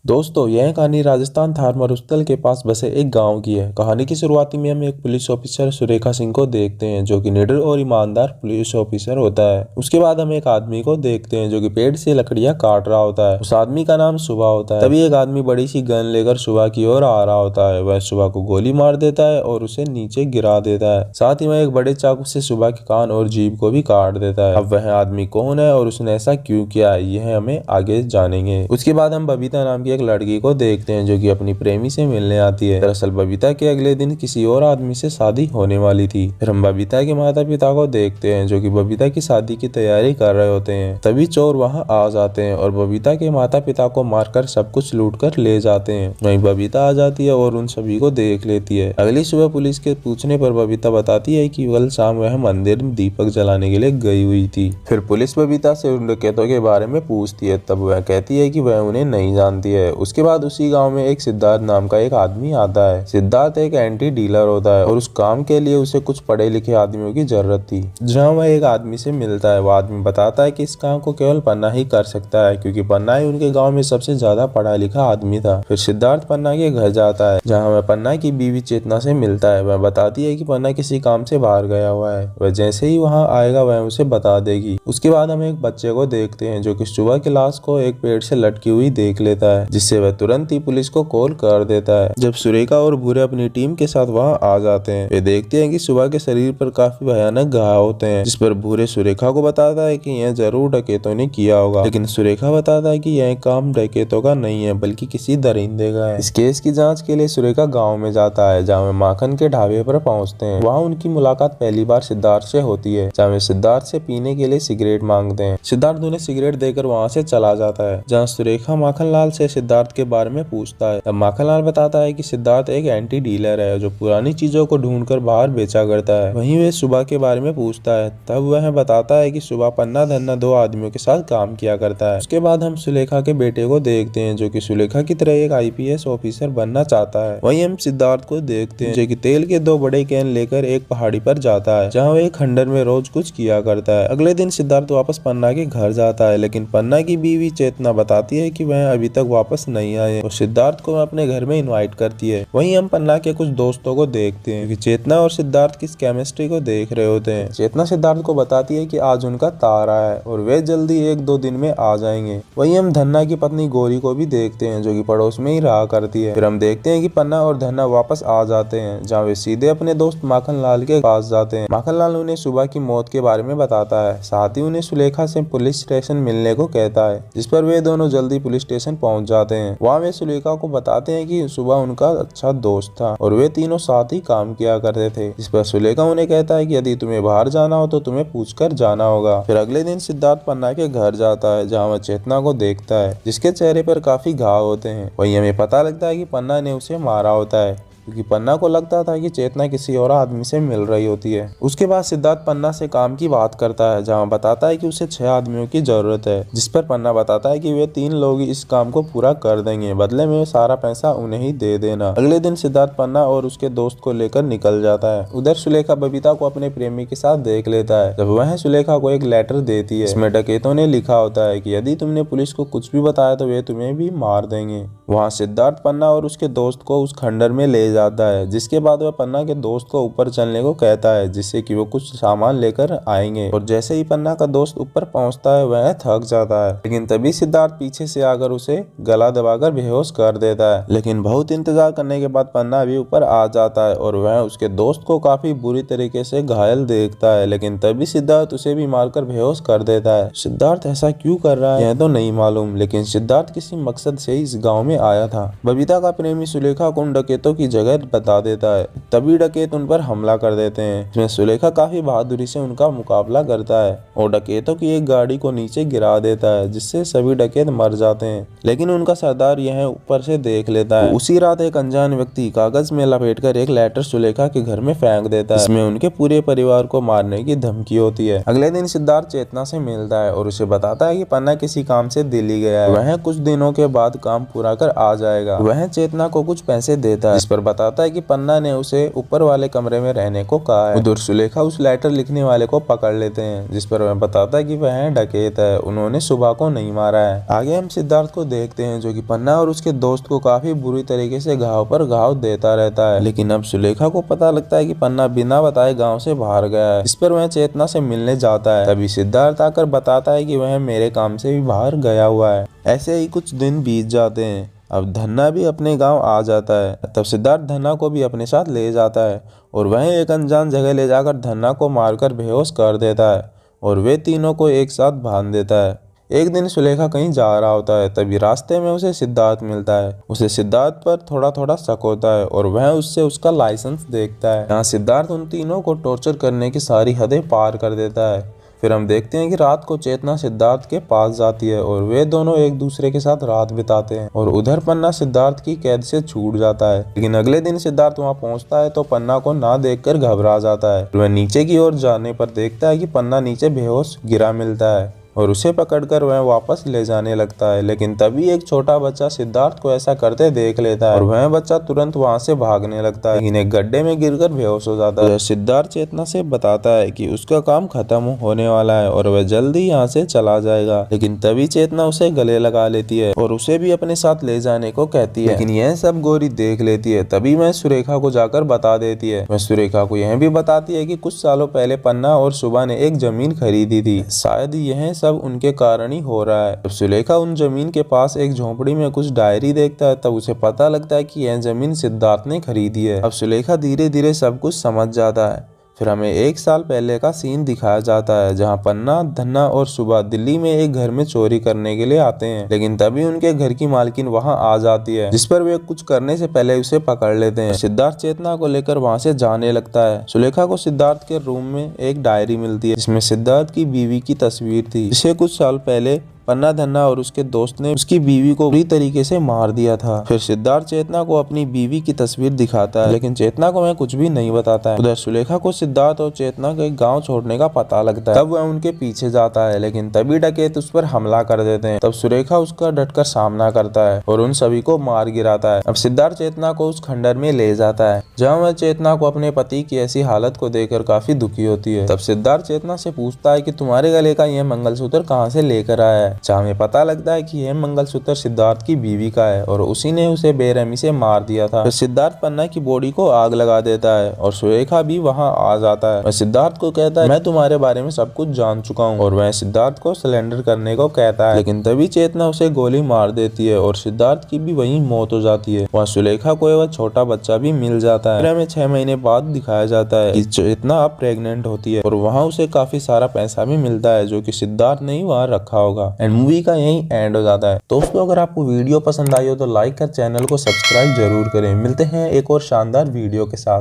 दोस्तों यह कहानी राजस्थान थार मरुस्थल के पास बसे एक गांव की है। कहानी की शुरुआती में हम एक पुलिस ऑफिसर सुरेखा सिंह को देखते हैं जो कि निडर और ईमानदार पुलिस ऑफिसर होता है। उसके बाद हम एक आदमी को देखते हैं जो कि पेड़ से लकड़ियां काट रहा होता है। उस आदमी का नाम सुबह होता है। तभी एक आदमी बड़ी सी गन लेकर सुबह की ओर आ रहा होता है। वह सुबह को गोली मार देता है और उसे नीचे गिरा देता है। साथ ही वह एक बड़े चाकू से सुबह के कान और जीभ को भी काट देता है। अब वह आदमी कौन है और उसने ऐसा क्यों किया है यह हमें आगे जानेंगे। उसके बाद हम बबीता नाम की एक लड़की को देखते हैं जो कि अपनी प्रेमी से मिलने आती है। दरअसल बबीता के अगले दिन किसी और आदमी से शादी होने वाली थी। फिर हम बबीता के माता पिता को देखते हैं जो कि बबीता की शादी की तैयारी कर रहे होते हैं। तभी चोर वहां आ जाते हैं और बबीता के माता पिता को मारकर सब कुछ लूट कर ले जाते हैं। वहीं बबीता आ जाती है और उन सभी को देख लेती है। अगली सुबह पुलिस के पूछने पर बबीता बताती है कि कल शाम वह मंदिर में दीपक जलाने के लिए गई हुई थी। फिर पुलिस बबीता से उन डकैतों के बारे में पूछती है। तब वह कहती है कि वह उन्हें नहीं जानती है। उसके बाद उसी गांव में एक सिद्धार्थ नाम का एक आदमी आता है। सिद्धार्थ एक एंटी डीलर होता है और उस काम के लिए उसे कुछ पढ़े लिखे आदमियों की जरूरत थी। जहां वह एक आदमी से मिलता है। वह आदमी बताता है कि इस काम को केवल पन्ना ही कर सकता है क्योंकि पन्ना ही उनके गांव में सबसे ज्यादा पढ़ा लिखा आदमी था। फिर सिद्धार्थ पन्ना के घर जाता है जहाँ वह पन्ना की बीवी चेतना से मिलता है। वह बताती है कि पन्ना किसी काम से बाहर गया हुआ है। वह जैसे ही वहाँ आएगा वह उसे बता देगी। उसके बाद हम एक बच्चे को देखते हैं जो कि सुबह की लाश को एक पेड़ से लटकी हुई देख लेता है, जिससे वह तुरंत ही पुलिस को कॉल कर देता है। जब सुरेखा और भूरे अपनी टीम के साथ वहां आ जाते हैं वे देखते हैं कि सुबह के शरीर पर काफी भयानक घाव होते हैं, जिस पर भूरे सुरेखा को बताता है कि यह जरूर डकैतों ने किया होगा। लेकिन सुरेखा बताता है कि यह काम डकैतों का नहीं है बल्कि किसी दरिंदे का है। इस केस की जांच के लिए सुरेखा गाँव में जाता है जहाँ वे माखन के ढाबे पर पहुँचते हैं। वहाँ उनकी मुलाकात पहली बार सिद्धार्थ से होती है जहाँ वे सिद्धार्थ से पीने के लिए सिगरेट मांगते हैं। सिद्धार्थ उन्हें सिगरेट देकर वहाँ से चला जाता है। जहाँ सुरेखा माखनलाल से सिद्धार्थ के बारे में पूछता है। तब माखनलाल बताता है कि सिद्धार्थ एक एंटी डीलर है जो पुरानी चीजों को ढूंढकर बाहर बेचा करता है। वहीं वे सुबह के बारे में पूछता है। तब वह बताता है कि सुबह पन्ना धन्ना दो आदमियों के साथ काम किया करता है। उसके बाद हम सुलेखा के बेटे को देखते हैं जो कि सुलेखा की तरह एक आईपीएस ऑफिसर बनना चाहता है। वहीं हम सिद्धार्थ को देखते हैं जो कि तेल के 2 बड़े कैन लेकर एक पहाड़ी पर जाता है जहाँ वह एक खंडर में रोज कुछ किया करता है। अगले दिन सिद्धार्थ वापस पन्ना के घर जाता है लेकिन पन्ना की बीवी चेतना बताती है कि वह अभी तक वापस नहीं आए और सिद्धार्थ को अपने घर में इनवाइट करती है। वहीं हम पन्ना के कुछ दोस्तों को देखते हैं कि चेतना और सिद्धार्थ की केमिस्ट्री को देख रहे होते हैं। चेतना सिद्धार्थ को बताती है कि आज उनका तारा है और वे जल्दी 1-2 दिन में आ जाएंगे। वहीं हम धन्ना की पत्नी गौरी को भी देखते हैं जो कि पड़ोस में ही रहा करती है। फिर हम देखते हैं कि पन्ना और धन्ना वापस आ जाते हैं जहाँ वे सीधे अपने दोस्त माखनलाल के पास जाते हैं। माखनलाल उन्हें सुबह की मौत के बारे में बताता है। साथ ही उन्हें सुलेखा से पुलिस स्टेशन मिलने को कहता है, जिस पर वे दोनों जल्दी पुलिस स्टेशन पहुंच जाते हैं। वहाँ वे सुलेखा को बताते हैं कि सुबह उनका अच्छा दोस्त था और वे तीनों साथ ही काम किया करते थे। इस पर सुलेखा उन्हें कहता है कि यदि तुम्हें बाहर जाना हो तो तुम्हें पूछकर जाना होगा। फिर अगले दिन सिद्धार्थ पन्ना के घर जाता है जहाँ वह चेतना को देखता है जिसके चेहरे पर काफी घाव होते हैं। वहीं हमें पता लगता है कि पन्ना ने उसे मारा होता है क्योंकि पन्ना को लगता था कि चेतना किसी और आदमी से मिल रही होती है। उसके बाद सिद्धार्थ पन्ना से काम की बात करता है जहां बताता है कि उसे 6 आदमियों की जरूरत है, जिस पर पन्ना बताता है कि वे 3 लोग इस काम को पूरा कर देंगे, बदले में सारा पैसा उन्हें ही दे देना। अगले दिन सिद्धार्थ पन्ना और उसके दोस्त को लेकर निकल जाता है। उधर सुलेखा बबीता को अपने प्रेमी के साथ देख लेता है। जब वह सुलेखा को एक लेटर देती है इसमें डकैतों ने लिखा होता है कि यदि तुमने पुलिस को कुछ भी बताया तो वे तुम्हें भी मार देंगे। वहाँ सिद्धार्थ पन्ना और उसके दोस्त को उस खंडर में ले जाता है, जिसके बाद वह पन्ना के दोस्त को ऊपर चलने को कहता है जिससे कि वो कुछ सामान लेकर आएंगे। और जैसे ही पन्ना का दोस्त ऊपर पहुंचता है वह थक जाता है, लेकिन तभी सिद्धार्थ पीछे से आकर उसे गला दबाकर बेहोश कर देता है। लेकिन बहुत इंतजार करने के बाद पन्ना भी ऊपर आ जाता है और वह उसके दोस्त को काफी बुरी तरीके से घायल देखता है, लेकिन तभी सिद्धार्थ उसे भी मारकर बेहोश कर देता है। सिद्धार्थ ऐसा क्यों कर रहा है यह तो नहीं मालूम, लेकिन सिद्धार्थ किसी मकसद से इस गाँव में आया था। बबीता का प्रेमी सुलेखा को उन डकैतों की जगह बता देता है। तभी डकैत उन पर हमला कर देते हैं, जिसमें सुलेखा काफी बहादुरी से उनका मुकाबला करता है और डकैतों की एक गाड़ी को नीचे गिरा देता है, जिससे सभी डकैत मर जाते हैं। लेकिन उनका सरदार यह ऊपर से देख लेता है। उसी रात एक अनजान व्यक्ति कागज में लपेटकर एक लेटर सुलेखा के घर में फेंक देता है, जिसमें उनके पूरे परिवार को मारने की धमकी होती है। अगले दिन सिद्धार्थ चेतना से मिलता है और उसे बताता है कि पन्ना किसी काम से दिल्ली गया है, वह कुछ दिनों के बाद काम पूरा कर आ जाएगा। वह चेतना को कुछ पैसे देता है, जिस पर बताता है कि पन्ना ने उसे ऊपर वाले कमरे में रहने को कहा है। उधर सुलेखा उस लेटर लिखने वाले को पकड़ लेते हैं, जिस पर वह बताता है कि वह डकैत है, उन्होंने सुबह को नहीं मारा है। आगे हम सिद्धार्थ को देखते हैं जो कि पन्ना और उसके दोस्त को काफी बुरी तरीके से घाव पर घाव देता रहता है। लेकिन अब सुलेखा को पता लगता है कि पन्ना बिना बताए गाँव से बाहर गया है। इस पर वह चेतना से मिलने जाता है। तभी सिद्धार्थ आकर बताता है कि वह मेरे काम से भी बाहर गया हुआ है। ऐसे ही कुछ दिन बीत जाते हैं। अब धन्ना भी अपने गांव आ जाता है। तब सिद्धार्थ धन्ना को भी अपने साथ ले जाता है और वह एक अनजान जगह ले जाकर धन्ना को मारकर बेहोश कर देता है और वे तीनों को एक साथ बांध देता है। एक दिन सुलेखा कहीं जा रहा होता है, तभी रास्ते में उसे सिद्धार्थ मिलता है। उसे सिद्धार्थ पर थोड़ा थोड़ा शक होता है और वह उससे उसका लाइसेंस देखता है। यहाँ सिद्धार्थ उन तीनों को टॉर्चर करने की सारी हदें पार कर देता है। फिर हम देखते हैं कि रात को चेतना सिद्धार्थ के पास जाती है और वे दोनों एक दूसरे के साथ रात बिताते हैं और उधर पन्ना सिद्धार्थ की कैद से छूट जाता है। लेकिन अगले दिन सिद्धार्थ वहां पहुंचता है तो पन्ना को ना देखकर घबरा जाता है। वह नीचे की ओर जाने पर देखता है कि पन्ना नीचे बेहोश गिरा मिलता है और उसे पकड़कर वह वापस ले जाने लगता है। लेकिन तभी एक छोटा बच्चा सिद्धार्थ को ऐसा करते देख लेता है और वह बच्चा तुरंत वहां से भागने लगता है, लेकिन एक गड्ढे में गिरकर बेहोश हो जाता है। सिद्धार्थ चेतना से बताता है कि उसका काम खत्म होने वाला है और वह जल्दी यहाँ से चला जाएगा। लेकिन तभी चेतना उसे गले लगा लेती है और उसे भी अपने साथ ले जाने को कहती है। लेकिन यह सब गौरी देख लेती है। तभी वह सुरेखा को जाकर बता देती है। वह सुरेखा को यह भी बताती है कि कुछ सालों पहले पन्ना और सुबह ने एक जमीन खरीदी थी, शायद यह सब उनके कारण ही हो रहा है। जब सुलेखा उन जमीन के पास एक झोपड़ी में कुछ डायरी देखता है तब उसे पता लगता है कि यह जमीन सिद्धार्थ ने खरीदी है। अब सुलेखा धीरे धीरे सब कुछ समझ जाता है। फिर हमें एक साल पहले का सीन दिखाया जाता है जहां पन्ना, धन्ना और सुबह दिल्ली में एक घर में चोरी करने के लिए आते हैं। लेकिन तभी उनके घर की मालकिन वहां आ जाती है, जिस पर वे कुछ करने से पहले उसे पकड़ लेते हैं। सिद्धार्थ चेतना को लेकर वहां से जाने लगता है। सुलेखा को सिद्धार्थ के रूम में एक डायरी मिलती है जिसमें सिद्धार्थ की बीवी की तस्वीर थी, जिसे कुछ साल पहले पन्ना, धन्ना और उसके दोस्त ने उसकी बीवी को बुरी तरीके से मार दिया था। फिर सिद्धार्थ चेतना को अपनी बीवी की तस्वीर दिखाता है, लेकिन चेतना को वह कुछ भी नहीं बताता है। उधर सुलेखा को सिद्धार्थ और चेतना के गांव छोड़ने का पता लगता है। तब वह उनके पीछे जाता है, लेकिन तभी डकैत उस पर हमला कर देते हैं। तब सुलेखा उसका डटकर सामना करता है और उन सभी को मार गिराता है। अब सिद्धार्थ चेतना को उस खंडर में ले जाता है, जहाँ वह चेतना को अपने पति की ऐसी हालत को देखकर काफी दुखी होती है। तब सिद्धार्थ चेतना से पूछता है कि तुम्हारे गले का यह मंगलसूत्र कहाँ से लेकर आया है। जहाँ हमें पता लगता है कि यह मंगलसूत्र सिद्धार्थ की बीवी का है और उसी ने उसे बेरहमी से मार दिया था। फिर सिद्धार्थ पन्ना की बॉडी को आग लगा देता है और सुरेखा भी वहां आ जाता है। वह सिद्धार्थ को कहता है मैं तुम्हारे बारे में सब कुछ जान चुका हूँ और वह सिद्धार्थ को सरेंडर करने को कहता है। लेकिन तभी चेतना उसे गोली मार देती है और सिद्धार्थ की भी वहीं मौत हो जाती है। वहाँ सुलेखा को वह छोटा बच्चा भी मिल जाता है। फिर हमें 6 महीने बाद दिखाया जाता है कि चेतना अब प्रेग्नेंट होती है और वहाँ उसे काफी सारा पैसा भी मिलता है जो कि सिद्धार्थ ने ही वहाँ रखा होगा। एंड मूवी का यही एंड हो जाता है। दोस्तों अगर आपको वीडियो पसंद आई हो तो लाइक कर चैनल को सब्सक्राइब जरूर करें। मिलते हैं एक और शानदार वीडियो के साथ।